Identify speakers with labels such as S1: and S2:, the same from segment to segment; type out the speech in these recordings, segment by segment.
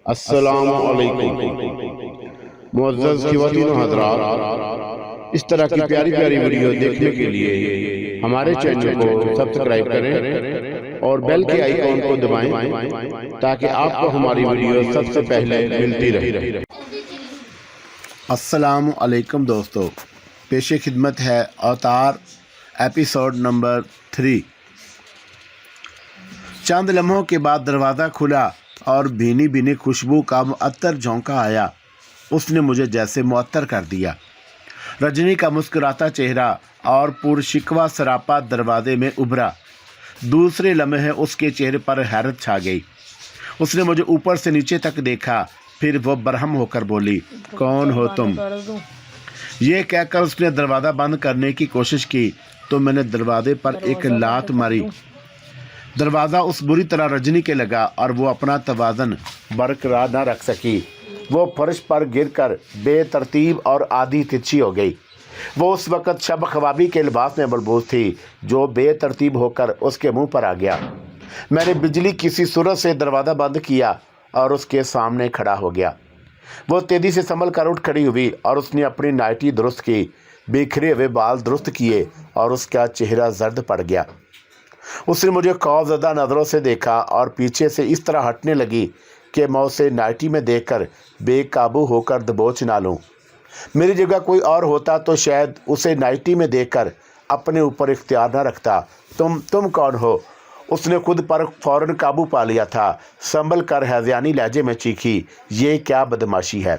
S1: السلام علیکم معزز خواتین و حضرات، اس طرح کی پیاری پیاری ویڈیو دیکھنے کے لیے ہمارے چینل کو سبسکرائب کریں اور بیل کے آئیکن کو دبائیں تاکہ آپ کو ہماری ویڈیو سب سے پہلے ملتی رہے۔
S2: السلام علیکم دوستو، پیش خدمت ہے اوتار ایپیسوڈ نمبر 3۔ چند لمحوں کے بعد دروازہ کھلا اور بھینی بھینی خوشبو کا معطر جھونکا آیا۔ اس نے مجھے جیسے معطر کر دیا۔ رجنی کا مسکراتا چہرہ اور پرشکوہ سراپا دروازے میں ابھرا۔ دوسرے لمحے اس کے چہرے پر حیرت چھا گئی۔ اس نے مجھے اوپر سے نیچے تک دیکھا، پھر وہ برہم ہو کر بولی، کون ہو تم؟ یہ کہہ کر اس نے دروازہ بند کرنے کی کوشش کی تو میں نے دروازے پر ایک لات ماری۔ دروازہ اس بری طرح رجنی کے لگا اور وہ اپنا توازن برقرار نہ رکھ سکی۔ وہ فرش پر گر کر بے ترتیب اور آدھی ترچھی ہو گئی۔ وہ اس وقت شب خوابی کے لباس میں ملبوس تھی جو بے ترتیب ہو کر اس کے منہ پر آ گیا۔ میں نے بجلی کسی صورت سے دروازہ بند کیا اور اس کے سامنے کھڑا ہو گیا۔ وہ تیزی سے سنبھل کر اٹھ کھڑی ہوئی اور اس نے اپنی نائٹی درست کی، بکھرے ہوئے بال درست کیے اور اس کا چہرہ زرد پڑ گیا۔ اس نے مجھے خوف زدہ نظروں سے دیکھا اور پیچھے سے اس طرح ہٹنے لگی کہ میں اسے نائٹی میں دیکھ کر بے قابو ہو کر دبوچ نہ لوں۔ میری جگہ کوئی اور ہوتا تو شاید اسے نائٹی میں دیکھ کر اپنے اوپر اختیار نہ رکھتا۔ تم کون ہو؟ اس نے خود پر فوراً قابو پا لیا تھا۔ سنبھل کر ہذیانی لہجے میں چیخی، یہ کیا بدماشی ہے؟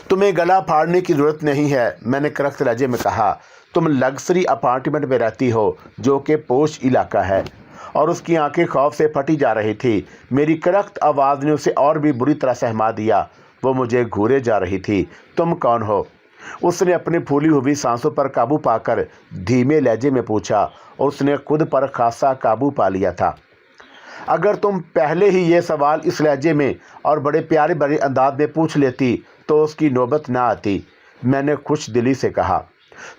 S2: تمہیں گلا پھاڑنے کی ضرورت نہیں ہے، میں نے کرخت لہجے میں کہا۔ تم لگژری اپارٹمنٹ میں رہتی ہو جو کہ پوش علاقہ ہے۔ اور اس کی آنکھیں خوف سے پھٹی جا رہی تھی۔ میری کرخت آواز نے اسے اور بھی بری طرح سہما دیا۔ وہ مجھے گھورے جا رہی تھی۔ تم کون ہو؟ اس نے اپنی پھولی ہوئی سانسوں پر قابو پا کر دھیمے لہجے میں پوچھا اور اس نے خود پر خاصا قابو پا لیا تھا۔ اگر تم پہلے ہی یہ سوال اس لہجے میں اور بڑے پیارے بڑے انداز میں پوچھ لیتی تو اس کی نوبت نہ آتی، میں نے خوش دلی سے کہا۔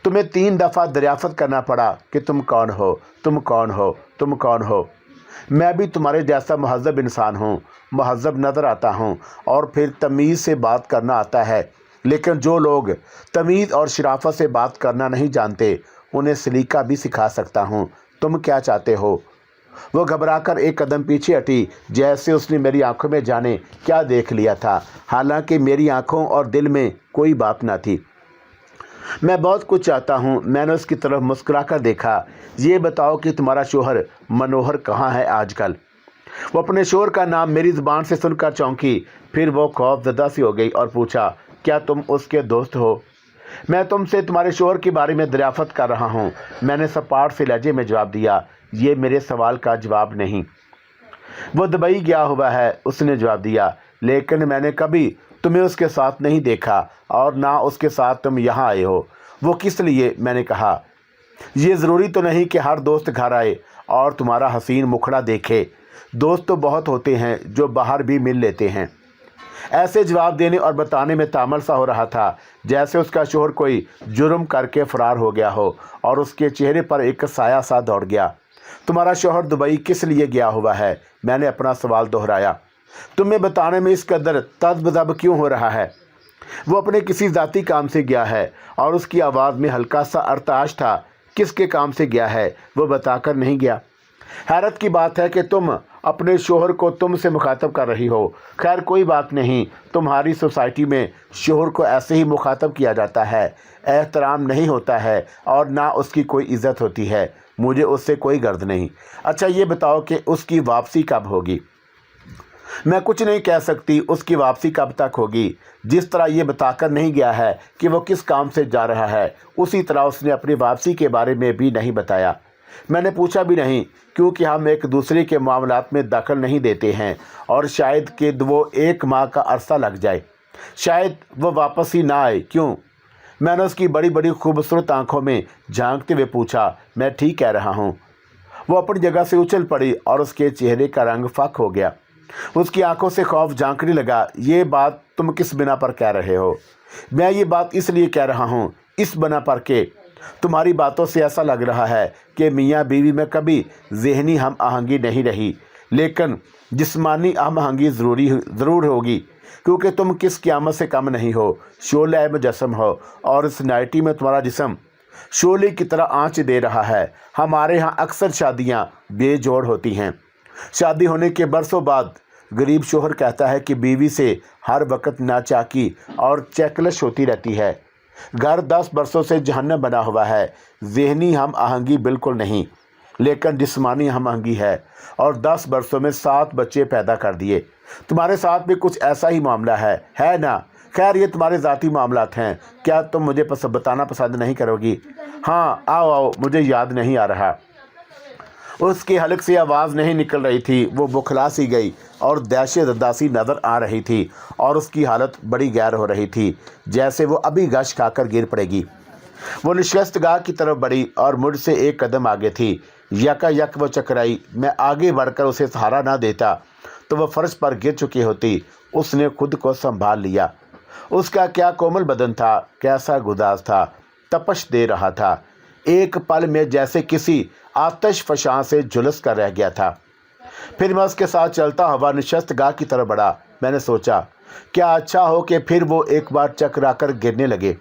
S2: تمہیں 3 دفعہ دریافت کرنا پڑا کہ تم کون ہو، تم کون ہو، تم کون ہو۔ میں بھی تمہارے جیسا مہذب انسان ہوں، مہذب نظر آتا ہوں اور پھر تمیز سے بات کرنا آتا ہے، لیکن جو لوگ تمیز اور شرافت سے بات کرنا نہیں جانتے انہیں سلیقہ بھی سکھا سکتا ہوں۔ تم کیا چاہتے ہو؟ وہ گھبرا کر ایک قدم پیچھے ہٹی، جیسے اس نے میری آنکھوں میں جانے کیا دیکھ لیا تھا، حالانکہ میری آنکھوں اور دل میں کوئی بات نہ تھی۔ میں بہت کچھ چاہتا ہوں، میں نے اس کی طرف مسکرا کر دیکھا۔ یہ بتاؤ کہ تمہارا شوہر منوہر کہاں ہے آج کل؟ وہ اپنے شوہر کا نام میری زبان سے سن کر چونکی، پھر وہ خوف زدہ سی ہو گئی اور پوچھا، کیا تم اس کے دوست ہو؟ میں تم سے تمہارے شوہر کے بارے میں دریافت کر رہا ہوں، میں نے سپاٹ سے لہجے میں جواب دیا۔ یہ میرے سوال کا جواب نہیں۔ وہ دبئی گیا ہوا ہے، اس نے جواب دیا، لیکن میں نے کبھی تمہیں اس کے ساتھ نہیں دیکھا اور نہ اس کے ساتھ تم یہاں آئے ہو۔ وہ کس لیے؟ میں نے کہا، یہ ضروری تو نہیں کہ ہر دوست گھر آئے اور تمہارا حسین مکھڑا دیکھے۔ دوست تو بہت ہوتے ہیں جو باہر بھی مل لیتے ہیں۔ ایسے جواب دینے اور بتانے میں تعامل سا ہو رہا تھا جیسے اس کا شوہر کوئی جرم کر کے فرار ہو گیا ہو، اور اس کے چہرے پر ایک سایہ سا دوڑ گیا۔ تمہارا شوہر دبئی کس لیے گیا ہوا ہے؟ میں نے اپنا سوال دہرایا۔ تمہیں بتانے میں اس قدر تذبذب کیوں ہو رہا ہے؟ وہ اپنے کسی ذاتی کام سے گیا ہے، اور اس کی آواز میں ہلکا سا ارتعاش تھا۔ کس کے کام سے گیا ہے؟ وہ بتا کر نہیں گیا۔ حیرت کی بات ہے کہ تم اپنے شوہر کو تم سے مخاطب کر رہی ہو۔ خیر کوئی بات نہیں، تمہاری سوسائٹی میں شوہر کو ایسے ہی مخاطب کیا جاتا ہے، احترام نہیں ہوتا ہے اور نہ اس کی کوئی عزت ہوتی ہے۔ مجھے اس سے کوئی غرض نہیں۔ اچھا یہ بتاؤ کہ اس کی واپسی کب ہوگی؟ میں کچھ نہیں کہہ سکتی اس کی واپسی کب تک ہوگی۔ جس طرح یہ بتا کر نہیں گیا ہے کہ وہ کس کام سے جا رہا ہے، اسی طرح اس نے اپنی واپسی کے بارے میں بھی نہیں بتایا۔ میں نے پوچھا بھی نہیں، کیونکہ ہم ایک دوسرے کے معاملات میں دخل نہیں دیتے ہیں، اور شاید کہ وہ 1 ماہ کا عرصہ لگ جائے، شاید وہ واپس ہی نہ آئے۔ کیوں؟ میں نے اس کی بڑی بڑی خوبصورت آنکھوں میں جھانکتے ہوئے پوچھا۔ میں ٹھیک کہہ رہا ہوں۔ وہ اپنی جگہ سے اچھل پڑی اور اس کے چہرے کا رنگ فاق ہو گیا۔ اس کی آنکھوں سے خوف جھانکنے لگا۔ یہ بات تم کس بنا پر کہہ رہے ہو؟ میں یہ بات اس لیے کہہ رہا ہوں، اس بنا پر کہ تمہاری باتوں سے ایسا لگ رہا ہے کہ میاں بیوی میں کبھی ذہنی ہم آہنگی نہیں رہی۔ लेकिन जिस्मानी हम आहंगी ज़रूर होगी, क्योंकि तुम किस क़यामत से कम नहीं हो, शोले मुजस्सम हो, और इस नाइटी में तुम्हारा जिस्म शोले की तरह आंच दे रहा है। हमारे यहाँ अक्सर शादियाँ बेजोड़ होती हैं। शादी होने के बरसों बाद गरीब शोहर कहता है कि बीवी से हर वक्त नाचाकी और चेकलश होती रहती है। घर 10 बरसों से जहन्नम बना हुआ है। ज़हनी हम आहंगी बिल्कुल नहीं, लेकिन जिस्मानी हम आहंगी है, और 10 बरसों में 7 बच्चे पैदा कर दिए। तुम्हारे साथ भी कुछ ऐसा ही मामला है ना? खैर, ये तुम्हारे ज़ाती मामलात हैं। क्या तुम मुझे बताना पसंद नहीं करोगी? हाँ, आओ, मुझे याद नहीं आ रहा। उसके हलक से आवाज़ नहीं निकल रही थी। वो बुखला सी गई और दहशत-सी नज़र आ रही थी, और उसकी हालत बड़ी गैर हो रही थी, जैसे वो अभी गश खाकर गिर पड़ेगी। वो नशस्तगाह की तरफ बढ़ी और मुझसे एक कदम आगे थी। यकायक वो चकराई। मैं आगे बढ़कर उसे सहारा ना देता तो वह फर्श पर गिर चुकी होती। उसने खुद को संभाल लिया। उसका क्या कोमल बदन था, कैसा गुदाज था, तपश दे रहा था। एक पल में जैसे किसी आतिश फशां से झुलस कर रह गया था। फिर मैं उसके साथ चलता हुआ नशस्तगाह की तरफ बढ़ा। मैंने सोचा, क्या अच्छा हो कि फिर वो एक बार चकरा कर गिरने लगे।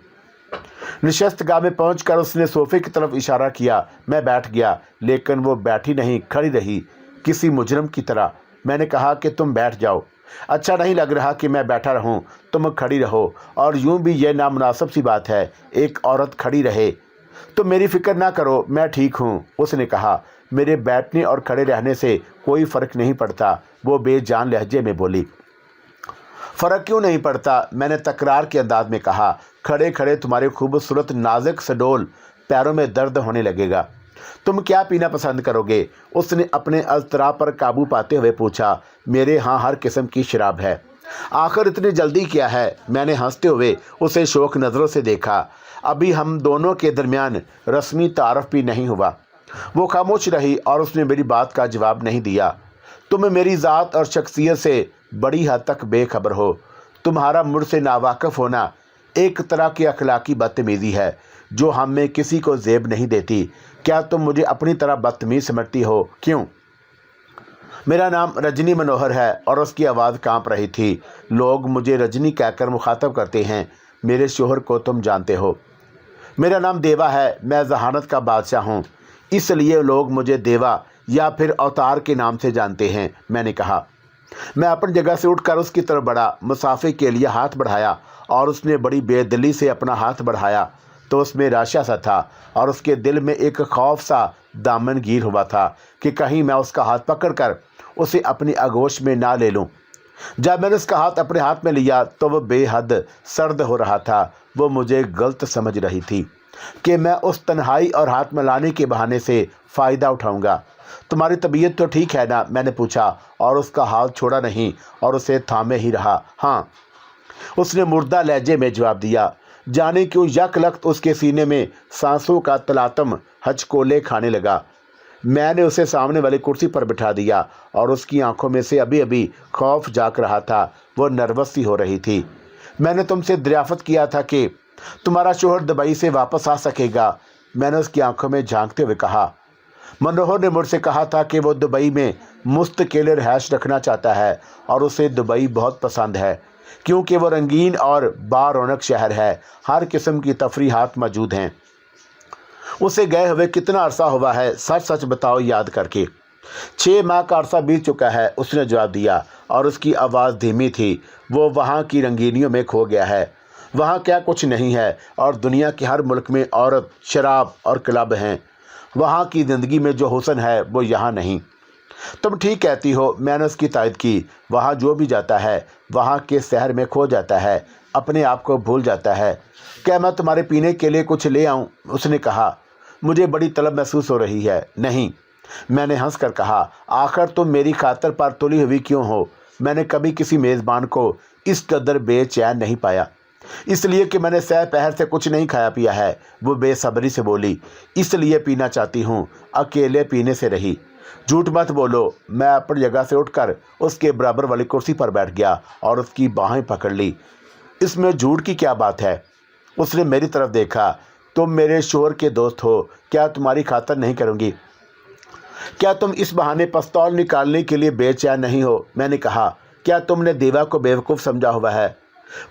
S2: नशस्तगाह में पहुंचकर उसने सोफे की तरफ इशारा किया। मैं बैठ गया, लेकिन वो बैठी नहीं, खड़ी रही, किसी मुजरम की तरह। मैंने कहा कि तुम बैठ जाओ। अच्छा नहीं लग रहा कि मैं बैठा रहूं, तुम खड़ी रहो, और यूं भी यह नामुनासिब सी बात है, एक औरत खड़ी रहे। तुम मेरी फिक्र ना करो, मैं ठीक हूँ, उसने कहा। मेरे बैठने और खड़े रहने से कोई फ़र्क नहीं पड़ता, वो बेजान लहजे में बोली। फ़र्क क्यों नहीं पड़ता? मैंने तकरार के अंदाज में कहा। खड़े खड़े तुम्हारे खूबसूरत नाजुक सडोल पैरों में दर्द होने लगेगा। तुम क्या पीना पसंद करोगे? उसने अपने अज़तराब पर काबू पाते हुए पूछा। मेरे यहाँ हर किस्म की शराब है। आखिर इतनी जल्दी क्या है? मैंने हंसते हुए उसे शौक नज़रों से देखा। अभी हम दोनों के दरमियान रस्मी तारफ़ भी नहीं हुआ। वो खामोश रही और उसने मेरी बात का जवाब नहीं दिया। तुम मेरी ज़ात और शख्सियत से बड़ी हद तक बेखबर हो। तुम्हारा मुझसे नावाकिफ़ होना एक तरह की अखलाकी बदतमीज़ी है जो हम में किसी को ज़ेब नहीं देती। क्या तुम मुझे अपनी तरह बदतमीज़ समझती हो? क्यों? मेरा नाम रजनी मनोहर है, और उसकी आवाज़ कांप रही थी। लोग मुझे रजनी कहकर मुखातब करते हैं। मेरे शोहर को तुम जानते हो। मेरा नाम देवा है, मैं जहानत का बादशाह हूँ, इसलिए लोग मुझे देवा या फिर अवतार के नाम से जानते हैं, मैंने कहा। मैं अपनी जगह से उठकर उसकी तरफ बढ़ा, मुसाफे के लिए हाथ बढ़ाया, और उसने बड़ी बेदिली से अपना हाथ बढ़ाया तो उसमें राशा सा था, और उसके दिल में एक खौफ सा दामन गिर हुआ था कि कहीं मैं उसका हाथ पकड़कर उसे अपनी आगोश में ना ले लूं। जब मैंने उसका हाथ अपने हाथ में लिया तो वह बेहद सर्द हो रहा था। वो मुझे गलत समझ रही थी कि मैं उस तन्हाई और हाथ मिलाने के बहाने से फ़ायदा उठाऊंगा। तुम्हारी तबीयत तो ठीक है ना? मैंने पूछा, और उसका हाथ छोड़ा नहीं और उसे थामे ही रहा। हाँ, उसने मुर्दा लहजे में जवाब दिया। जाने क्यों यकलख्त उसके सीने में सांसों का तलातम हचकोले खाने लगा। मैंने उसे सामने वाली कुर्सी पर बिठा दिया, और उसकी आंखों में से अभी अभी खौफ झाँक रहा था। वो नर्वस सी हो रही थी। मैंने तुमसे दरियाफ़त किया था कि तुम्हारा शोहर दुबई से वापस आ सकेगा, मैंने उसकी आंखों में झांकते हुए कहा। मनोहर ने मुझसे कहा था कि वो दुबई में मुस्तकिल रहायश रखना चाहता है, और उसे दुबई बहुत पसंद है, क्योंकि वो रंगीन और बारौनक शहर है। हर किस्म की तफरीहात मौजूद हैं। उसे गए हुए कितना अरसा हुआ है? सच सच बताओ, याद करके। 6 माह का अरसा बीत चुका है, उसने जवाब दिया, और उसकी आवाज़ धीमी थी। वो वहाँ की रंगीनियों में खो गया है। वहाँ क्या कुछ नहीं है, और दुनिया के हर मुल्क में औरत, शराब और क्लब हैं। वहाँ की ज़िंदगी में जो हुस्न है वो यहाँ नहीं। तुम ठीक कहती हो, मैंने उसकी तायद की। वहाँ जो भी जाता है वहाँ के शहर में खो जाता है, अपने आप को भूल जाता है। क्या मैं तुम्हारे पीने के लिए कुछ ले आऊँ? उसने कहा। मुझे बड़ी तलब महसूस हो रही है। नहीं, मैंने हंस कर कहा। आखिर तुम मेरी खातर पर तुली हुई क्यों हो? मैंने कभी किसी मेज़बान को इस कदर बेचैन नहीं पाया, इसलिए कि मैंने सह पहर से कुछ नहीं खाया पिया है। वो बेसब्री से बोली। इसलिए पीना चाहती हूँ। अकेले पीने से रही। झूठ मत बोलो। मैं अपनी जगह से उठकर उसके बराबर वाली कुर्सी पर बैठ गया और उसकी बाहें पकड़ ली। इसमें झूठ की क्या बात है? उसने मेरी तरफ देखा। तुम मेरे शोहर के दोस्त हो, क्या तुम्हारी खातर नहीं करूँगी? क्या तुम इस बहाने पिस्तौल निकालने के लिए बेचैन नहीं हो? मैंने कहा, क्या तुमने देवा को बेवकूफ़ समझा हुआ है?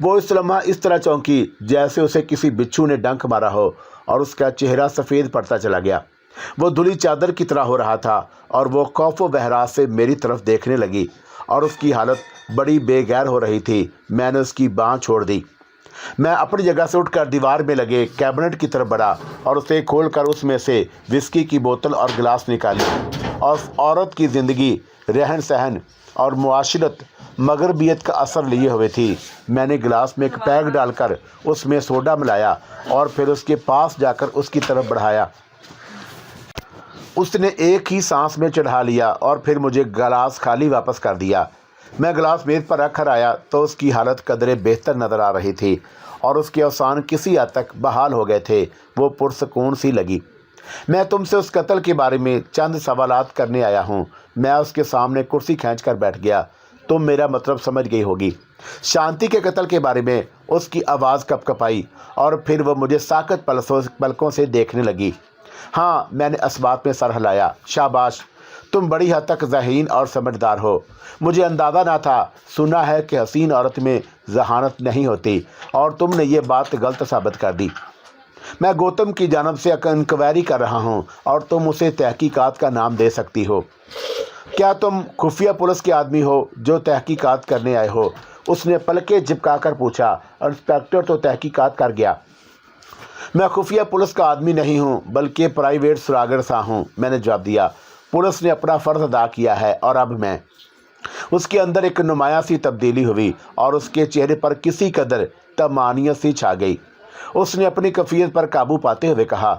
S2: वो इस लम्हा इस तरह चौंकी जैसे उसे किसी बिच्छू ने डंक मारा हो और उसका चेहरा सफ़ेद पड़ता चला गया। वो धुली चादर की तरह हो रहा था और वो खौफ व बहरास से मेरी तरफ देखने लगी और उसकी हालत बड़ी बेगैर हो रही थी। मैंने उसकी बाँह छोड़ दी। मैं अपनी जगह से उठकर दीवार में लगे कैबिनेट की तरफ बढ़ा और उसे खोलकर उसमें से विस्की की बोतल और गिलास निकाली और औरत की ज़िंदगी, रहन सहन और मुआशरत मगरबियत का असर लिए हुए थी। मैंने गिलास में एक पैग डालकर उसमें सोडा मिलाया और फिर उसके पास जाकर उसकी तरफ बढ़ाया। उसने एक ही सांस में चढ़ा लिया और फिर मुझे गिलास खाली वापस कर दिया। मैं गिलास मेज़ पर रख कर आया तो उसकी हालत कदरे बेहतर नज़र आ रही थी और उसके अवसान किसी हद तक बहाल हो गए थे। वो पुरसकून सी लगी। मैं तुमसे उस कत्ल के बारे में चंद सवालात करने आया हूँ। मैं उसके सामने कुर्सी खींचकर बैठ गया। तुम मेरा मतलब समझ गई होगी। शांति के कत्ल के बारे में उसकी आवाज़ कपकपाई और फिर वह मुझे साकत पलकों से देखने लगी। हाँ, मैंने इस बात में सर हिलाया। शाबाश, तुम बड़ी हद तक ज़हीन और समझदार हो। मुझे अंदाज़ा ना था। सुना है कि हसीन औरत में जहानत नहीं होती और तुमने ये बात गलत साबित कर दी। मैं गौतम की जानिब से इंक्वायरी कर रहा हूँ और तुम उसे तहकीकात का नाम दे सकती हो। क्या तुम खुफिया पुलिस के आदमी हो जो तहकीकात करने आए हो? उसने पलकें झपकाकर पूछा। इंस्पेक्टर तो तहकीकात कर गया। मैं खुफिया पुलिस का आदमी नहीं हूँ बल्कि प्राइवेट सुरागर सा हूँ, मैंने जवाब दिया। पुलिस ने अपना फ़र्ज अदा किया है और अब मैं। उसके अंदर एक नुमाया सी तब्दीली हुई और उसके चेहरे पर किसी कदर तमानियत सी छा गई। उसने अपनी कफियत पर काबू पाते हुए कहा,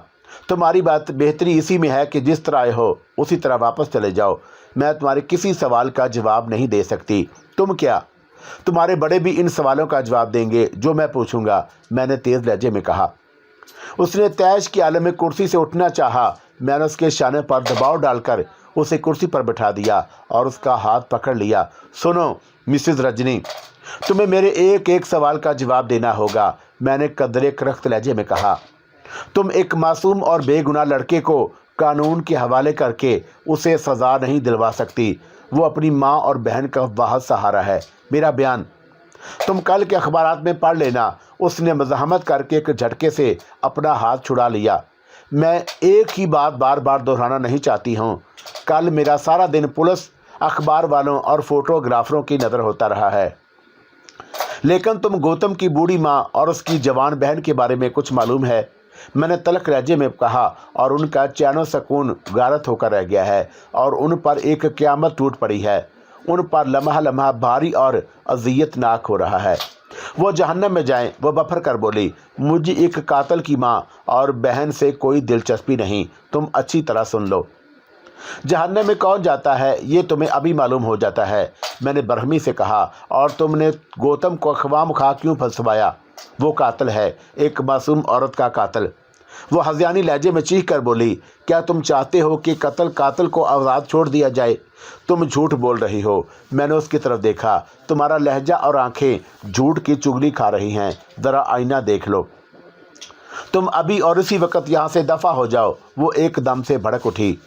S2: तुम्हारी बात बेहतरी इसी में है कि जिस तरह आए हो उसी तरह वापस चले जाओ। मैं तुम्हारे किसी सवाल का जवाब नहीं दे सकती। तुम क्या, तुम्हारे बड़े भी इन सवालों का जवाब देंगे जो मैं पूछूंगा, मैंने तेज़ लहजे में कहा। उसने तैश के आलम में कुर्सी से उठना चाहा। मैंने उसके शाने पर दबाव डालकर उसे कुर्सी पर बैठा दिया और उसका हाथ पकड़ लिया। सुनो मिसेस रजनी, तुम्हें मेरे एक एक सवाल का जवाब देना होगा, मैंने कदरे करख्त लहजे में कहा। तुम एक मासूम और बेगुनाह लड़के को कानून के हवाले करके उसे सज़ा नहीं दिलवा सकती। वो अपनी माँ और बहन का वाहिद सहारा है। मेरा बयान तुम कल के अखबारात में पढ़ लेना। उसने मज़ाहमत करके एक झटके से अपना हाथ छुड़ा लिया। मैं एक ही बात बार बार दोहराना नहीं चाहती हूँ। कल मेरा सारा दिन पुलिस, अखबार वालों और फोटोग्राफरों की नज़र होता रहा है, लेकिन तुम गौतम की बूढ़ी माँ और उसकी जवान बहन के बारे में कुछ मालूम है? मैंने तलख लहजे में कहा और उनका चैनो सकून गारत होकर रह गया है और उन पर एक क़यामत टूट पड़ी है। उन पर लम्हा लम्हा भारी और अज़ियतनाक हो रहा है। वो जहन्नम में जाएं। वो बफर कर बोली, मुझे एक कातल की माँ और बहन से कोई दिलचस्पी नहीं। तुम अच्छी तरह सुन लो। जहन्नम में कौन जाता है ये तुम्हें अभी मालूम हो जाता है, मैंने बरहमी से कहा। और तुमने गौतम को ख्वाम खा क्यों फंसवाया? वो कातिल है, एक मासूम औरत का कातिल। वो हज़यानी लहजे में चीख कर बोली, क्या तुम चाहते हो कि कातिल को आज़ाद छोड़ दिया जाए? तुम झूठ बोल रही हो। मैंने उसकी तरफ देखा। तुम्हारा लहजा और आंखें झूठ की चुगली खा रही हैं। ज़रा आईना देख लो। तुम अभी और इसी वक्त यहाँ से दफ़ा हो जाओ। वो एकदम से भड़क उठी।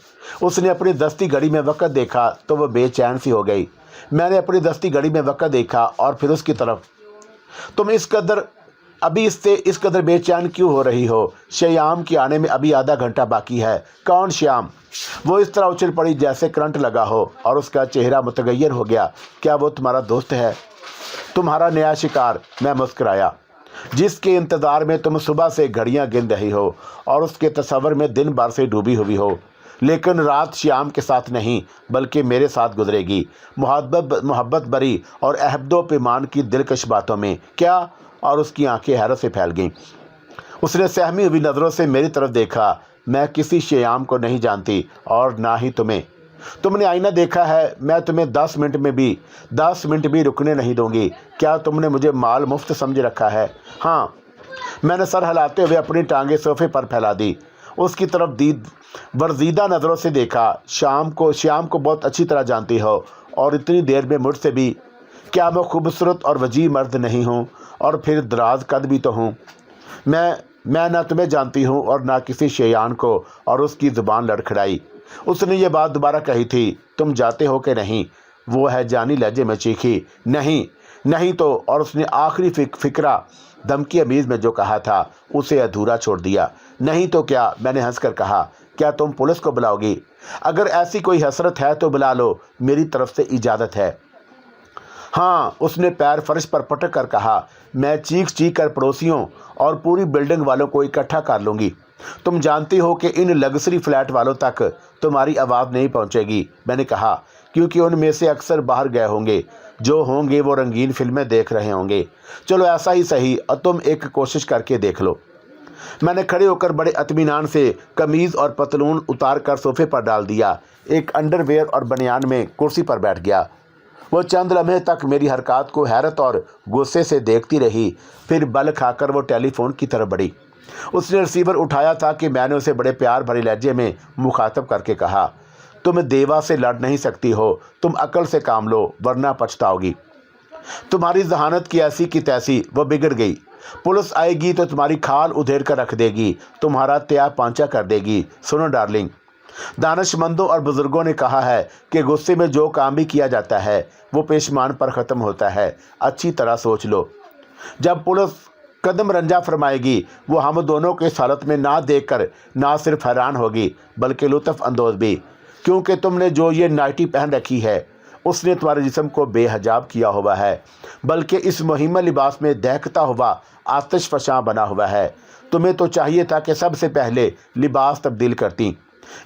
S2: उसने अपनी दस्ती घड़ी में वक्त देखा तो वह बेचैन सी हो गई। मैंने अपनी दस्ती घड़ी में वक्त देखा और फिर उसकी तरफ। तुम इससे इस कदर बेचैन क्यों हो रही हो? श्याम के आने में अभी आधा घंटा बाकी है। कौन श्याम? वो इस तरह उछल पड़ी जैसे करंट लगा हो और उसका चेहरा मुतगय्यर हो गया। क्या वो तुम्हारा दोस्त है? तुम्हारा नया शिकार, मैं मुस्कुराया, जिसके इंतज़ार में तुम सुबह से घड़ियां गिन रही हो और उसके तस्वर में दिन भर से डूबी हुई हो। लेकिन रात श्याम के साथ नहीं बल्कि मेरे साथ गुजरेगी, मोहब्बत भरी और अहद पैमान की दिलकश बातों में। क्या? और उसकी आंखें हैरत से फैल गईं। उसने सहमी हुई नज़रों से मेरी तरफ देखा। मैं किसी श्याम को नहीं जानती और ना ही तुम्हें। तुमने आईना देखा है? मैं तुम्हें 10 मिनट भी रुकने नहीं दूंगी। क्या तुमने मुझे माल मुफ्त समझ रखा है? हाँ, मैंने सर हिलाते हुए अपनी टांगें सोफे पर फैला दी। उसकी तरफ वर्जीदा नज़रों से देखा। श्याम को बहुत अच्छी तरह जानती हो और इतनी देर में मुझसे भी। क्या मैं खूबसूरत और वजी मर्द नहीं हूँ? और फिर दराज कद भी तो हूँ। मैं ना तुम्हें जानती हूँ और ना किसी शेयान को। और उसकी ज़ुबान लड़खड़ाई। اس نے یہ بات دوبارہ کہی تھی، تم جاتے ہو کہ نہیں؟ وہ ہے جانی لہجے میں چیخی، نہیں تو، اور اس نے آخری فقرہ دھمکی امیز میں جو کہا تھا اسے ادھورا چھوڑ دیا۔ نہیں تو کیا؟ میں نے ہنس کر کہا، کیا تم پولیس کو بلاؤ گی؟ اگر ایسی کوئی حسرت ہے تو بلا لو، میری طرف سے اجازت ہے۔ ہاں، اس نے پیر فرش پر پٹک کر کہا، میں چیخ کر پڑوسیوں اور پوری بلڈنگ والوں کو اکٹھا کر لوں گی۔ تم جانتی ہو کہ ان لگژری فلیٹ والوں تک تمہاری آواز نہیں پہنچے گی۔ میں نے کہا، کیونکہ ان میں سے اکثر باہر گئے ہوں گے، جو ہوں گے وہ رنگین فلمیں دیکھ رہے ہوں گے۔ چلو ایسا ہی صحیح، اور تم ایک کوشش کر کے دیکھ لو۔ میں نے کھڑے ہو کر بڑے اطمینان سے قمیض اور پتلون اتار کر صوفے پر ڈال دیا، ایک انڈر ویئر اور بنیان میں کرسی پر بیٹھ گیا۔ وہ چند لمحے تک میری حرکات کو حیرت اور غصے سے دیکھتی رہی، پھر بل کھا کر وہ ٹیلی فون کی طرف بڑھی۔ اس نے ریسیور اٹھایا تھا کہ میں نے اسے بڑے پیار بھرے لہجے میں مخاطب کر کے کہا، تم دیوا سے لڑ نہیں سکتی ہو، تم عقل سے کام لو ورنہ پچھتاؤ گی۔ تمہاری ذہانت کی ایسی کی تیسی، وہ بگڑ گئی۔ پولیس آئے گی تو تمہاری کھال ادھیڑ کر رکھ دے گی، تمہارا تیا پانچا کر دے گی۔ سنو ڈارلنگ، دانشمندوں اور بزرگوں نے کہا ہے کہ غصے میں جو کام بھی کیا جاتا ہے وہ پیشمان پر ختم ہوتا ہے۔ اچھی طرح سوچ لو، جب پولیس قدم رنجا فرمائے گی وہ ہم دونوں کے حالت میں نہ دیکھ کر نہ صرف حیران ہوگی بلکہ لطف اندوز بھی، کیونکہ تم نے جو یہ نائٹی پہن رکھی ہے اس نے تمہارے جسم کو بے حجاب کیا ہوا ہے، بلکہ اس مہمہ لباس میں دہکتا ہوا آتش فشاں بنا ہوا ہے۔ تمہیں تو چاہیے تھا کہ سب سے پہلے لباس تبدیل کرتی۔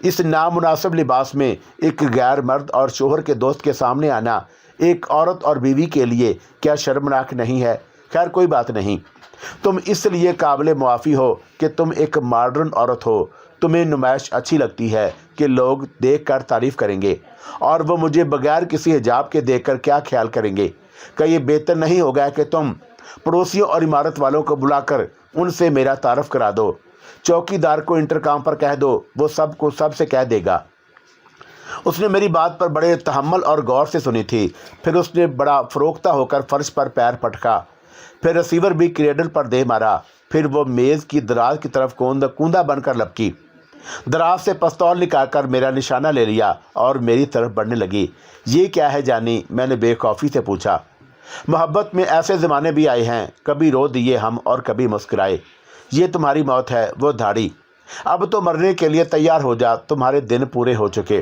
S2: اس نامناسب لباس میں ایک غیر مرد اور شوہر کے دوست کے سامنے آنا ایک عورت اور بیوی کے لیے کیا شرمناک نہیں ہے؟ خیر کوئی بات نہیں، تم اس لیے قابل معافی ہو کہ تم ایک ماڈرن عورت ہو۔ تمہیں نمائش اچھی لگتی ہے کہ لوگ دیکھ کر تعریف کریں گے، اور وہ مجھے بغیر کسی حجاب کے دیکھ کر کیا خیال کریں گے؟ کیا یہ بہتر نہیں ہوگا کہ تم پڑوسیوں اور عمارت والوں کو بلا کر ان سے میرا تعارف کرا دو؟ چوکی دار کو انٹرکام پر کہہ دو، وہ سب سے کہہ دے گا۔ اس نے میری بات پر بڑے تحمل اور غور سے سنی تھی، پھر اس نے بڑا فروختہ ہو کر فرش پر پیر پٹکا، پھر ریسیور بھی کریڈل پر دے مارا، پھر وہ میز کی دراز کی طرف کوندا بن کر لپکی، دراز سے پستول نکال کر میرا نشانہ لے لیا اور میری طرف بڑھنے لگی۔ یہ کیا ہے جانی؟ میں نے بے خوفی سے پوچھا۔ محبت میں ایسے زمانے بھی آئے ہیں، کبھی رو دیے ہم اور کبھی مسکرائے۔ یہ تمہاری موت ہے، وہ دھاڑی۔ اب تو مرنے کے لیے تیار ہو جا، تمہارے دن پورے ہو چکے۔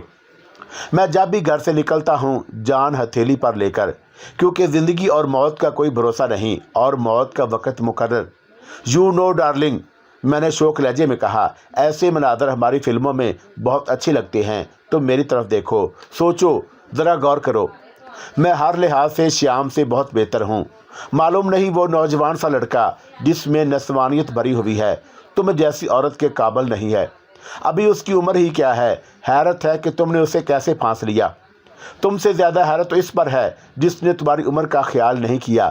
S2: میں جب بھی گھر سے نکلتا ہوں جان ہتھیلی پر لے کر، کیونکہ زندگی اور موت کا کوئی بھروسہ نہیں اور موت کا وقت مقرر۔ یو نو ڈارلنگ، میں نے شوق لہجے میں کہا، ایسے مناظر ہماری فلموں میں بہت اچھے لگتے ہیں۔ تم میری طرف دیکھو، سوچو، ذرا غور کرو، میں ہر لحاظ سے شیام سے بہت بہتر ہوں۔ معلوم نہیں وہ نوجوان سا لڑکا جس میں نسوانیت بھری ہوئی ہے تم جیسی عورت کے قابل نہیں ہے۔ ابھی اس کی عمر ہی کیا ہے؟ حیرت ہے کہ تم نے اسے کیسے پھانس لیا۔ تم سے زیادہ حیرت تو اس پر ہے جس نے تمہاری عمر کا خیال نہیں کیا۔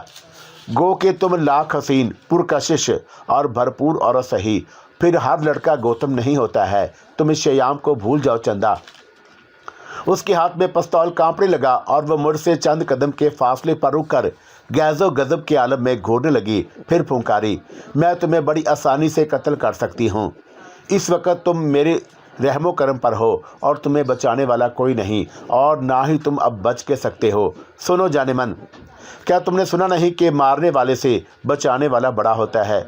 S2: گو کہ تم لاکھ حسین، پرکشش اور بھرپور عورت سہی، پھر ہر لڑکا گوتم نہیں ہوتا ہے۔ تم اس شیام کو بھول جاؤ چندا۔ اس کے ہاتھ میں پستول کانپنے لگا اور وہ مجھ سے چند قدم کے فاصلے پر رک کر غیظ و غضب کے عالم میں گھورنے لگی، پھر پھنکاری، میں تمہیں بڑی آسانی سے قتل کر سکتی ہوں۔ اس وقت تم میرے رحم و کرم پر ہو اور تمہیں بچانے والا کوئی نہیں، اور نہ ہی تم اب بچ کے سکتے ہو۔ سنو جان من، کیا تم نے سنا نہیں کہ مارنے والے سے بچانے والا بڑا ہوتا ہے؟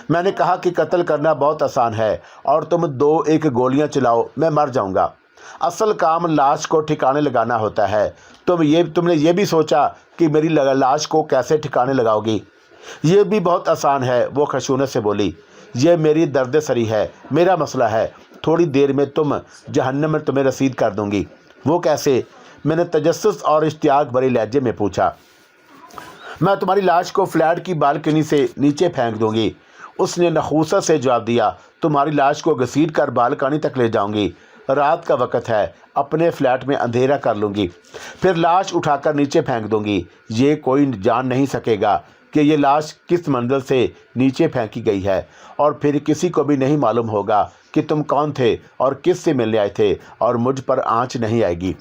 S2: میں نے کہا کہ قتل کرنا بہت آسان ہے اور تم 2-1 گولیاں چلاؤ میں مر جاؤں گا، اصل کام لاش کو ٹھکانے لگانا ہوتا ہے۔ تم نے یہ بھی سوچا کہ میری لاش کو کیسے ٹھکانے لگاؤ گی؟ یہ بھی بہت آسان ہے، وہ خشونت سے بولی۔ یہ میری درد سری ہے، میرا مسئلہ ہے، تھوڑی دیر میں جہنم میں تمہیں رسید کر دوں گی۔ وہ کیسے؟ میں نے تجسس اور اشتیاق بھرے لہجے میں پوچھا۔ میں تمہاری لاش کو فلیٹ کی بالکنی سے نیچے پھینک دوں گی، اس نے نخوست سے جواب دیا۔ تمہاری لاش کو گھسیٹ کر بالکنی تک لے جاؤں گی، رات کا وقت ہے، اپنے فلیٹ میں اندھیرا کر لوں گی، پھر لاش اٹھا کر نیچے پھینک دوں گی۔ یہ کوئی جان نہیں سکے گا کہ یہ لاش کس منزل سے نیچے پھینکی گئی ہے، اور پھر کسی کو بھی نہیں معلوم ہوگا کہ تم کون تھے اور کس سے ملنے آئے تھے، اور مجھ پر آنچ نہیں آئے گی۔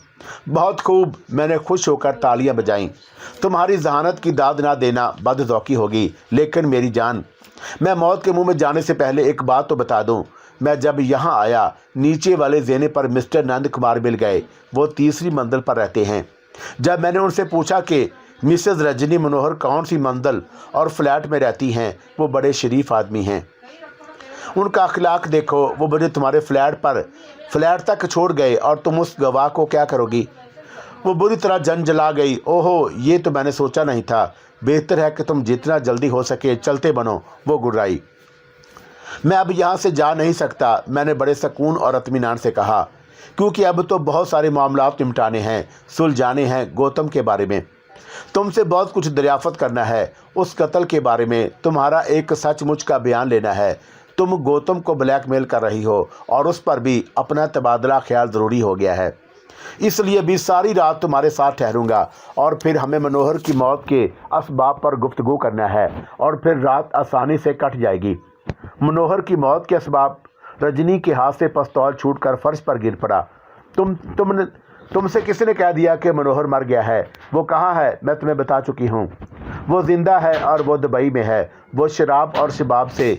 S2: بہت خوب، میں نے خوش ہو کر تالیاں بجائیں۔ تمہاری ذہانت کی داد نہ دینا بد ذوقی ہوگی، لیکن میری جان، میں موت کے منہ میں جانے سے پہلے ایک بات تو بتا دوں मैं जब यहाँ आया नीचे वाले ज़ेने पर मिस्टर नंद कुमार मिल गए। वो तीसरी मंजिल पर रहते हैं। जब मैंने उनसे पूछा कि मिसेस रजनी मनोहर कौन सी मंजिल और फ्लैट में रहती हैं, वो बड़े शरीफ आदमी हैं, उनका अखलाक देखो, वो मुझे तुम्हारे फ्लैट तक छोड़ गए और तुम उस गवाह को क्या करोगी? वो बुरी तरह जन जला गई। ओहो, ये तो मैंने सोचा नहीं था। बेहतर है कि तुम जितना जल्दी हो सके चलते बनो, वो गुर्राई। मैं अब यहाँ से जा नहीं सकता, मैंने बड़े सुकून और इत्मीनान से कहा, क्योंकि अब तो बहुत सारे मामलात निपटाने हैं, सुलझाने हैं। गौतम के बारे में तुमसे बहुत कुछ दरियाफ्त करना है। उस कत्ल के बारे में तुम्हारा एक सचमुच का बयान लेना है। तुम गौतम को ब्लैकमेल कर रही हो और उस पर भी अपना तबादला ख्याल ज़रूरी हो गया है। इसलिए भी सारी रात तुम्हारे साथ ठहरूंगा और फिर हमें मनोहर की मौत के असबाब पर गुफ्तगू करना है और फिर रात आसानी से कट जाएगी। मनोहर की मौत के असबाब। रजनी के हाथ से पिस्तौल छूटकर फर्श पर गिर पड़ा। तुमसे किसी ने कह दिया कि मनोहर मर गया है? वो कहाँ है? मैं तुम्हें बता चुकी हूँ। वो जिंदा है और वो दुबई में है। वो शराब और शबाब से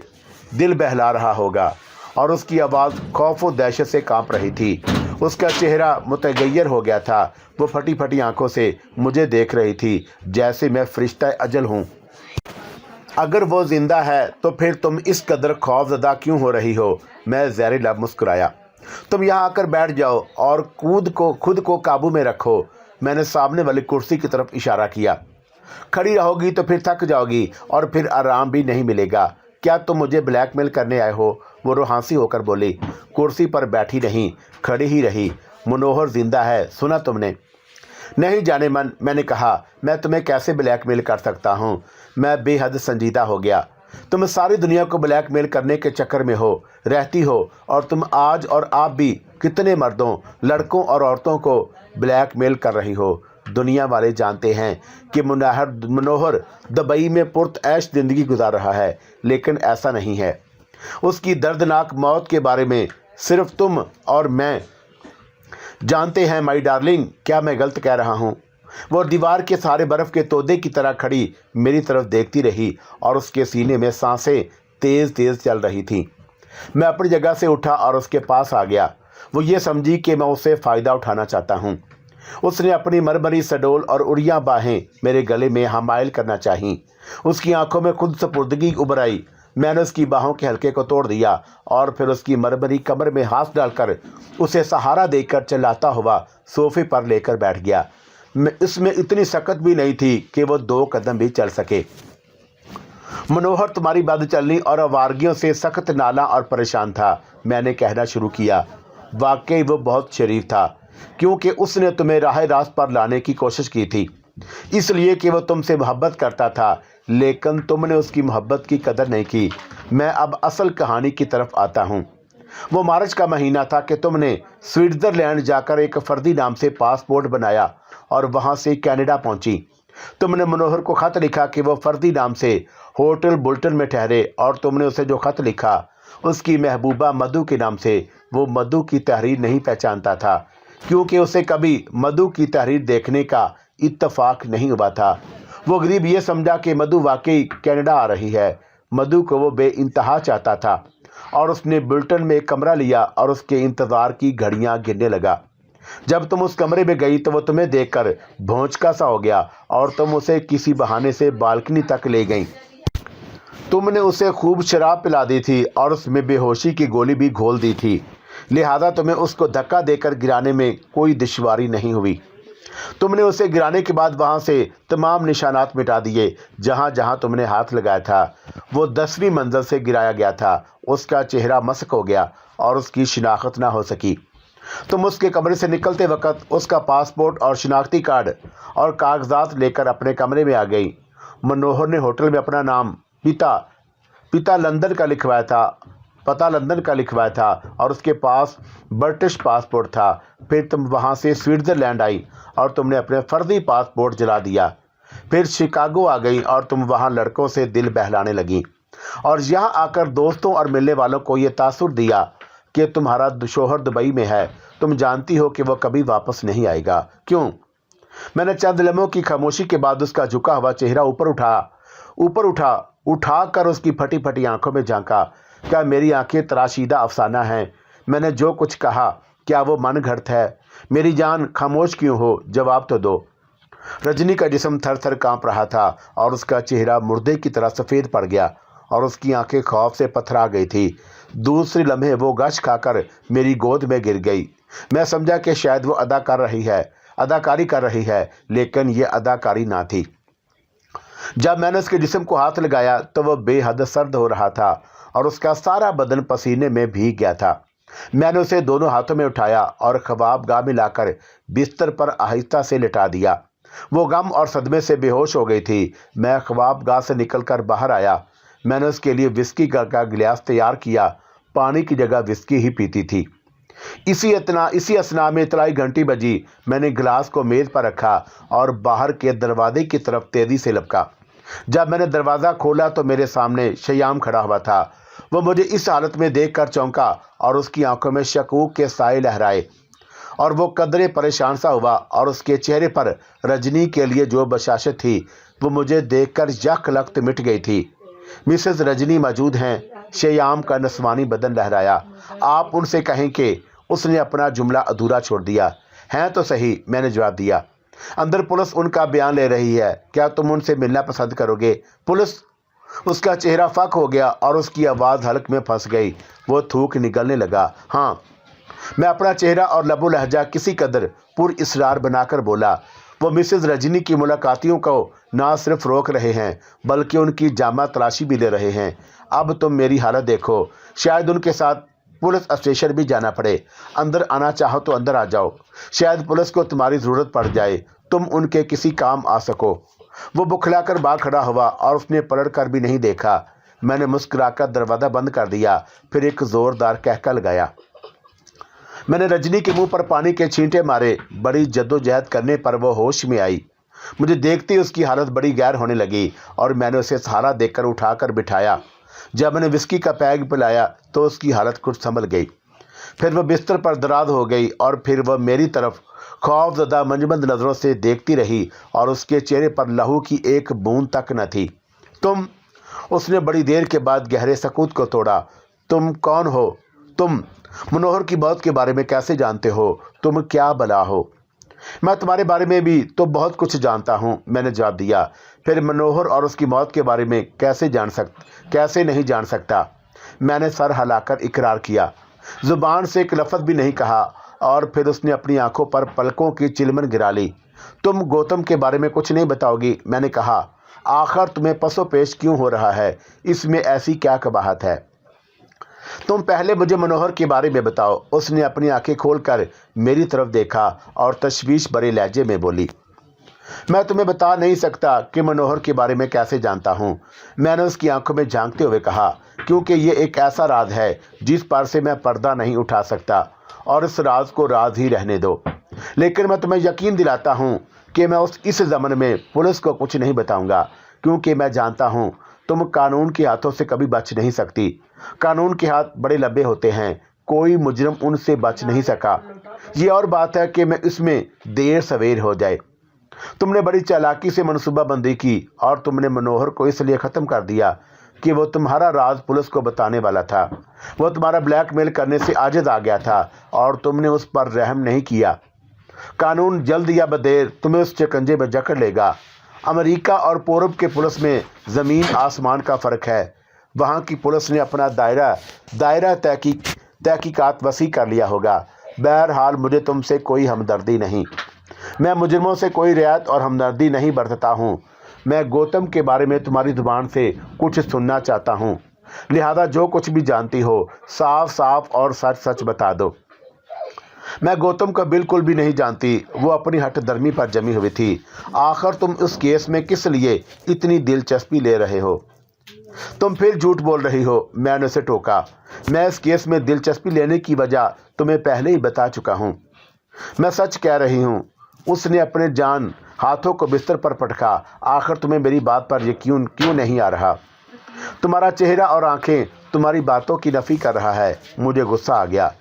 S2: दिल बहला रहा होगा और उसकी आवाज़ खौफ और दहशत से कांप रही थी। उसका चेहरा मुतगय्यर हो गया था। वो फटी फटी आंखों से मुझे देख रही थी जैसे मैं फरिश्ता अजल हूँ। अगर वो जिंदा है तो फिर तुम इस कदर खौफजदा क्यों हो रही हो? मैं ज़हरी लब मुस्कुराया। तुम यहाँ आकर बैठ जाओ और खुद को काबू में रखो। मैंने सामने वाली कुर्सी की तरफ इशारा किया। खड़ी रहोगी तो फिर थक जाओगी और फिर आराम भी नहीं मिलेगा। क्या तुम मुझे ब्लैकमेल करने आए हो? वो रुहासी होकर बोली। कुर्सी पर बैठी नहीं, खड़ी ही रही। मनोहर जिंदा है, सुना तुमने? नहीं जाने मन, मैंने कहा। मैं तुम्हें कैसे ब्लैकमेल कर सकता हूँ? मैं बेहद संजीदा हो गया। तुम सारी दुनिया को ब्लैकमेल करने के चक्कर में रहती हो और तुम आज और आप भी कितने मर्दों, लड़कों और औरतों को ब्लैकमेल कर रही हो। दुनिया वाले जानते हैं कि मनोहर दुबई में पुरतऐश ज़िंदगी गुजार रहा है, लेकिन ऐसा नहीं है। उसकी दर्दनाक मौत के बारे में सिर्फ तुम और मैं जानते हैं। माई डार्लिंग, क्या मैं गलत कह रहा हूँ? वो दीवार के सारे बर्फ़ के तोदे की तरह खड़ी मेरी तरफ देखती रही और उसके सीने में सांसें तेज़ तेज़ चल रही थीं। मैं अपनी जगह से उठा और उसके पास आ गया। वो ये समझी कि मैं उससे फ़ायदा उठाना चाहता हूँ। उसने अपनी मरमरी सडोल और उड़ियाँ बाहें मेरे गले में हमायल करना चाहीं। उसकी आंखों में खुद सपुर्दगी उभर आई। मैंने उसकी बाहों के हल्के को तोड़ दिया और फिर उसकी मरमरी कमर में हाथ डालकर उसे सहारा देकर चिल्लाता हुआ सोफे पर लेकर बैठ गया। इसमें इतनी सकत भी नहीं थी कि वो 2 कदम भी चल सके। मनोहर तुम्हारी बदचलनी और आवारगियों से सख्त नाला और परेशान था, मैंने कहना शुरू किया। वाकई वो बहुत शरीफ था, क्योंकि उसने तुम्हें राह रास्त पर लाने की कोशिश की थी, इसलिए कि वो तुमसे मोहब्बत करता था, लेकिन तुमने उसकी मोहब्बत की कदर नहीं की। मैं अब असल कहानी की तरफ आता हूँ। वो मार्च का महीना था कि तुमने स्विट्ज़रलैंड जाकर एक फर्जी नाम से पासपोर्ट बनाया और वहाँ से कनाडा पहुँची। तुमने मनोहर को खत लिखा कि वो फर्जी नाम से होटल बुल्टन में ठहरे और तुमने उसे जो खत लिखा उसकी महबूबा मधु के नाम से। वो मधु की तहरीर नहीं पहचानता था, क्योंकि उसे कभी मधु की तहरीर देखने का इत्तफाक नहीं हुआ था। वो गरीब ये समझा कि मधु वाकई कनाडा आ रही है। मधु को वो बेइंतहा चाहता था और उसने बुल्टन में एक कमरा लिया और उसके इंतज़ार की घड़ियां गिनने लगा। जब तुम उस कमरे में गई तो वो तुम्हें देखकर भौंचका सा हो गया और तुम उसे किसी बहाने से बालकनी तक ले गई। तुमने उसे खूब शराब पिला दी थी और उसमें बेहोशी की गोली भी घोल दी थी, लिहाजा तुम्हें उसको धक्का देकर गिराने में कोई दुश्वारी नहीं हुई। तुमने उसे गिराने के बाद वहाँ से तमाम निशानात मिटा दिए जहाँ जहाँ तुमने हाथ लगाया था। वो 10वीं मंजिल से गिराया गया था। उसका चेहरा मस्क हो गया और उसकी शिनाख्त ना हो सकी। तुम उसके कमरे से निकलते वक्त उसका पासपोर्ट और शिनाख्ती कार्ड और कागजात लेकर अपने कमरे में आ गई। मनोहर ने होटल में अपना नाम पता लंदन का लिखवाया था और उसके पास ब्रिटिश पासपोर्ट था। फिर तुम वहाँ से स्विट्ज़रलैंड आई और तुमने अपने फर्जी पासपोर्ट जला दिया। फिर शिकागो आ गई और तुम वहाँ लड़कों से दिल बहलाने लगी और यहाँ आकर दोस्तों और मिलने वालों को ये तासुर दिया कि तुम्हारा शोहर दुबई में है। तुम जानती हो कि वो कभी वापस नहीं आएगा। क्यों? मैंने चंद लम्हों की खामोशी के बाद उसका झुका हुआ चेहरा ऊपर उठा कर उसकी फटी फटी आंखों में झांका। क्या मेरी आंखें तराशीदा अफसाना हैं? मैंने जो कुछ कहा क्या वो मन घड़त है? मेरी जान खामोश क्यों हो? जवाब तो दो। रजनी का जिस्म थर थर कांप रहा था और उसका चेहरा मुर्दे की तरह सफ़ेद पड़ गया और उसकी आंखें खौफ से पथरा गई थी। दूसरे लम्हे वो गश खाकर मेरी गोद में गिर गई। मैं समझा कि शायद वो अदाकारी कर रही है, लेकिन ये अदाकारी ना थी। जब मैंने उसके जिस्म को हाथ लगाया तो वह बेहद सर्द हो रहा था और उसका सारा बदन पसीने में भीग गया था। मैंने उसे दोनों हाथों में उठाया और ख्वाबगाह में लाकर बिस्तर पर आहिस्ता से लिटा दिया। वो गम और सदमे से बेहोश हो गई थी। मैं ख्वाबगाह से निकलकर बाहर आया। मैंने उसके लिए विस्की का गिलास तैयार किया। पानी की जगह विस्की ही पीती थी। इसी असना में इतलाई घंटी बजी। मैंने गिलास को मेज़ पर रखा और बाहर के दरवाजे की तरफ तेज़ी से लपका। जब मैंने दरवाज़ा खोला तो मेरे सामने शयाम खड़ा हुआ था। वो मुझे इस हालत में देखकर चौंका और उसकी आंखों में शकूक के साए लहराए और वो कदरे परेशान सा हुआ और उसके चेहरे पर रजनी के लिए जो बशाशत थी वो मुझे देखकर यकलख्त मिट गई थी। मिसेस रजनी मौजूद हैं? शयाम का नस्वानी बदन लहराया। आप उनसे कहें कि उसने अपना जुमला अधूरा छोड़ दिया। हैं तो सही, मैंने जवाब दिया। अंदर पुलिस उनका बयान ले रही है। क्या तुम उनसे मिलना पसंद करोगे? पुलिस? उसका चेहरा फक हो गया और उसकी आवाज़ हलक में फंस गई। वो थूक निकलने लगा। हाँ, मैं अपना चेहरा और लबो लहजा किसी कदर पुर इसरार बनाकर बोला। वो मिसेस रजनी की मुलाकातियों को ना सिर्फ रोक रहे हैं बल्कि उनकी जामा तलाशी भी ले रहे हैं। अब तुम मेरी हालत देखो। शायद उनके साथ पुलिस स्टेशन भी जाना पड़े। अंदर आना चाहो तो अंदर आ जाओ। शायद पुलिस को तुम्हारी ज़रूरत पड़ जाए, तुम उनके किसी काम आ सको। वो बुखलाकर बाहर खड़ा हुआ और उसने पलट कर भी नहीं देखा। मैंने मुस्कुराकर दरवाज़ा बंद कर दिया, फिर एक ज़ोरदार कहका लगाया। मैंने रजनी के मुंह पर पानी के छींटे मारे। बड़ी जद्दोजहद करने पर वो होश में आई। मुझे देखते ही उसकी हालत बड़ी गैर होने लगी और मैंने उसे सहारा देकर उठाकर बिठाया। जब मैंने विस्की का पैग पिलाया तो उसकी हालत कुछ संभल गई। फिर वह बिस्तर पर दराज हो गई और फिर वह मेरी तरफ खौफजदा मंजमंद नज़रों से देखती रही और उसके चेहरे पर लहू की एक बूंद तक न थी। तुम? उसने बड़ी देर के बाद गहरे सकूत को तोड़ा। तुम कौन हो? तुम मनोहर की मौत के बारे में कैसे जानते हो? तुम क्या बला हो? मैं तुम्हारे बारे में भी तो बहुत कुछ जानता हूँ, मैंने जवाब दिया। फिर मनोहर और उसकी मौत के बारे में कैसे नहीं जान सकता? मैंने सर हिलाकर इकरार किया। ज़ुबान से एक लफ्ज़ भी नहीं कहा और फिर उसने अपनी आंखों पर पलकों की चिलमन गिरा ली। तुम गौतम के बारे में कुछ नहीं बताओगी? मैंने कहा। आखिर तुम्हें पसो पेश क्यों हो रहा है? इसमें ऐसी क्या कबाहत है? तुम पहले मुझे मनोहर के बारे में बताओ। उसने अपनी आंखें खोलकर मेरी तरफ देखा और तशवीश भरे लहजे में बोली। मैं तुम्हें बता नहीं सकता कि मनोहर के बारे में कैसे जानता हूँ, मैंने उसकी आंखों में झांकते हुए कहा, क्योंकि ये एक ऐसा राज है जिस पर से मैं पर्दा नहीं उठा सकता और इस राज को राज ही रहने दो। लेकिन मैं तुम्हें यकीन दिलाता हूँ कि मैं इस ज़माने में पुलिस को कुछ नहीं बताऊँगा, क्योंकि मैं जानता हूँ तुम कानून के हाथों से कभी बच नहीं सकती। कानून के हाथ बड़े लंबे होते हैं, कोई मुजरिम उनसे बच नहीं सका। ये और बात है कि मैं इसमें देर सवेर हो जाए। तुमने बड़ी चालाकी से मनसूबाबंदी की और तुमने मनोहर को इसलिए ख़त्म कर दिया कि वो तुम्हारा राज पुलिस को बताने वाला था। वो तुम्हारा ब्लैकमेल करने से आजिज़ आ गया था और तुमने उस पर रहम नहीं किया। कानून जल्द या बदेर तुम्हें उस शिकंजे में जकड़ लेगा। अमेरिका और पूरब के पुलिस में ज़मीन आसमान का फ़र्क है। वहाँ की पुलिस ने अपना दायरा तहकीकात वसी कर लिया होगा। बहरहाल मुझे तुमसे कोई हमदर्दी नहीं। मैं मुजरिमों से कोई रियायत और हमदर्दी नहीं बरतता हूँ। मैं गौतम के बारे में तुम्हारी ज़ुबान से कुछ सुनना चाहता हूँ। लिहाजा जो कुछ भी जानती हो साफ साफ और सच सच बता दो। मैं गौतम को बिल्कुल भी नहीं जानती। वो अपनी हट दर्मी पर जमी हुई थी। आखिर तुम उस केस में किस लिए इतनी दिलचस्पी ले रहे हो? तुम फिर झूठ बोल रही हो, मैंने उसे टोका। मैं इस केस में दिलचस्पी लेने की वजह तुम्हें पहले ही बता चुका हूँ। मैं सच कह रही हूँ। उसने अपने जान हाथों को बिस्तर पर पटका। आखिर तुम्हें मेरी बात पर यकीन क्यों नहीं आ रहा? तुम्हारा चेहरा और आंखें तुम्हारी बातों की नफ़ी कर रहा है। मुझे गुस्सा आ गया।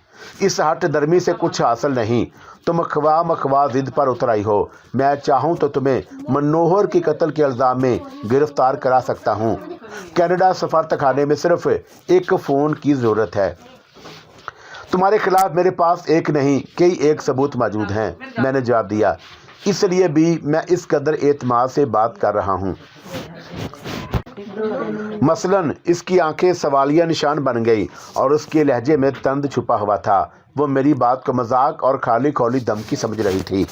S2: इस हट दर्मी से कुछ हासिल नहीं। तुम ख्वाह ज़िद पर उतर आई हो। मैं चाहूँ तो तुम्हें मनोहर के कत्ल के इल्ज़ाम में गिरफ्तार करा सकता हूँ। कनाडा सफारत खाने में सिर्फ एक फ़ोन की ज़रूरत है। तुम्हारे खिलाफ मेरे पास एक नहीं कई एक सबूत मौजूद हैं, मैंने जवाब दिया। इसलिए भी मैं इस कदर एतमाद से बात कर रहा हूँ। मसलन इसकी आंखें सवालिया निशान बन गई और उसके लहजे में तंद छुपा हुआ था। वो मेरी बात को मजाक और खाली खोली धमकी समझ रही थी।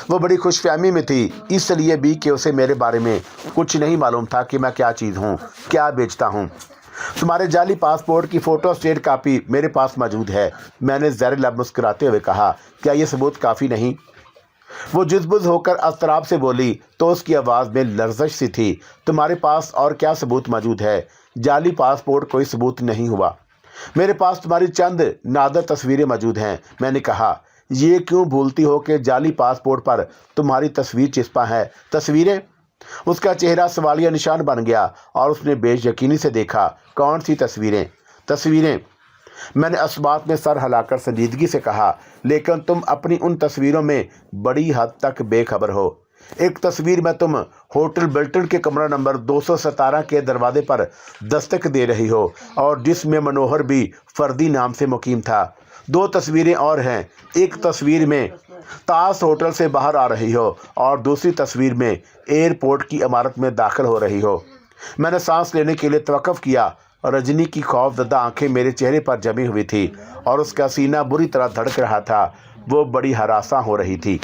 S2: वो बड़ी खुशफहमी में थी, इसलिए भी कि उसे मेरे बारे में कुछ नहीं मालूम था कि मैं क्या चीज़ हूँ, क्या बेचता हूँ। तुम्हारे जाली पासपोर्ट की फ़ोटो स्टेट कापी मेरे पास मौजूद है, मैंने ज़हर लब मुस्कुराते हुए कहा। क्या ये सबूत काफ़ी नहीं? वो जुज़बुज़ होकर अस्तराब से बोली तो उसकी आवाज़ में लर्ज़श सी थी। तुम्हारे पास और क्या सबूत मौजूद है? जाली पासपोर्ट कोई सबूत नहीं हुआ। मेरे पास तुम्हारी चंद नादर तस्वीरें मौजूद हैं, मैंने कहा। ये क्यों भूलती हो कि जाली पासपोर्ट पर तुम्हारी तस्वीर चिपका है? तस्वीरें? उसका चेहरा सवालिया निशान बन गया और उसने बेयकीनी से देखा। कौन सी तस्वीरें? तस्वीरें, मैंने असबात में सर हिलाकर संजीदगी से कहा। लेकिन तुम अपनी उन तस्वीरों में बड़ी हद तक बेखबर हो। एक तस्वीर में तुम होटल बिल्टन के कमरा नंबर 217 के दरवाजे पर दस्तक दे रही हो और जिसमें मनोहर भी फर्दी नाम से मुकीम था। 2 तस्वीरें और हैं। एक तस्वीर में ताज होटल से बाहर आ रही हो और दूसरी तस्वीर में एयरपोर्ट की इमारत में दाखिल हो रही हो। मैंने सांस लेने के लिए तवक्कुफ किया। रजनी की खौफजदा आंखें मेरे चेहरे पर जमी हुई थी और उसका सीना बुरी तरह धड़क रहा था। वो बड़ी हरासा हो रही थी।